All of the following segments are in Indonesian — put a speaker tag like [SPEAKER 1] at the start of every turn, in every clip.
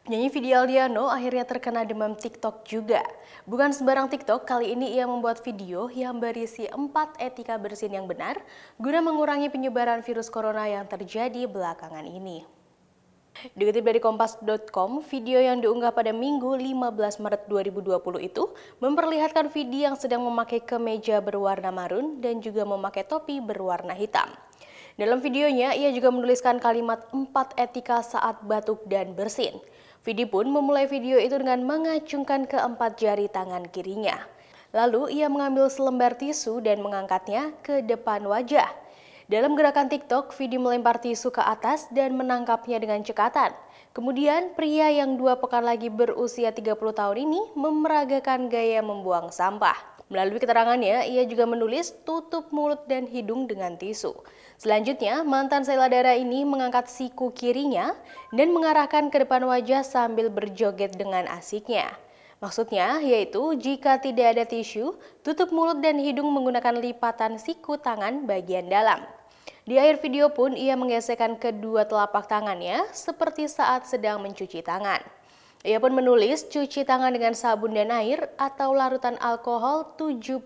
[SPEAKER 1] Penyanyi Vidi Aldiano akhirnya terkena demam TikTok juga. Bukan sembarang TikTok, kali ini ia membuat video yang berisi 4 etika bersin yang benar guna mengurangi penyebaran virus corona yang terjadi belakangan ini. Dikutip dari kompas.com, video yang diunggah pada Minggu 15 Maret 2020 itu memperlihatkan Vidi yang sedang memakai kemeja berwarna marun dan juga memakai topi berwarna hitam. Dalam videonya, ia juga menuliskan kalimat 4 etika saat batuk dan bersin. Vidi pun memulai video itu dengan mengacungkan keempat jari tangan kirinya. Lalu ia mengambil selembar tisu dan mengangkatnya ke depan wajah. Dalam gerakan TikTok, Vidi melempar tisu ke atas dan menangkapnya dengan cekatan. Kemudian pria yang 2 pekan lagi berusia 30 tahun ini memeragakan gaya membuang sampah. Melalui keterangannya, ia juga menulis tutup mulut dan hidung dengan tisu. Selanjutnya, mantan Sheila Dara ini mengangkat siku kirinya dan mengarahkan ke depan wajah sambil berjoget dengan asiknya. Maksudnya yaitu jika tidak ada tisu, tutup mulut dan hidung menggunakan lipatan siku tangan bagian dalam. Di akhir video pun ia menggesekkan kedua telapak tangannya seperti saat sedang mencuci tangan. Ia pun menulis cuci tangan dengan sabun dan air atau larutan alkohol 70%.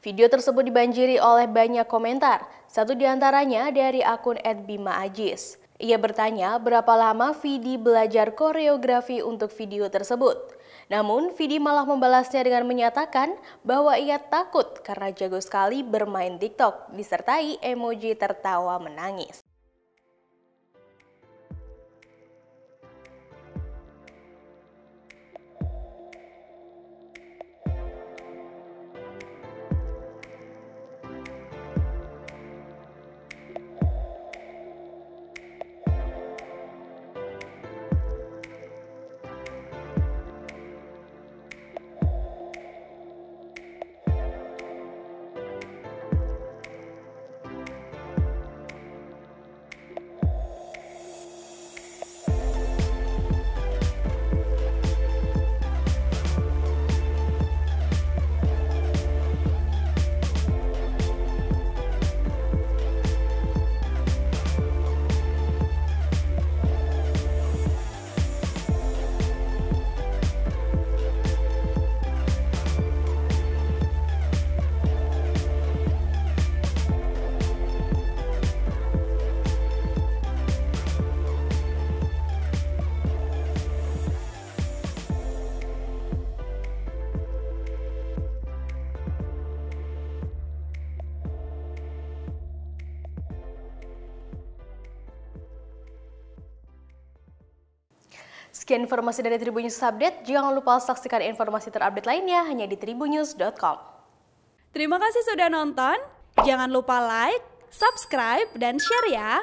[SPEAKER 1] Video tersebut dibanjiri oleh banyak komentar, satu diantaranya dari akun @bima_ajis. Ia bertanya berapa lama Vidi belajar koreografi untuk video tersebut. Namun Vidi malah membalasnya dengan menyatakan bahwa ia takut karena jago sekali bermain TikTok, disertai emoji tertawa menangis. Sekian informasi dari Tribun News Update. Jangan lupa saksikan informasi terupdate lainnya hanya di tribunnews.com.
[SPEAKER 2] Terima kasih sudah nonton. Jangan lupa like, subscribe, dan share ya.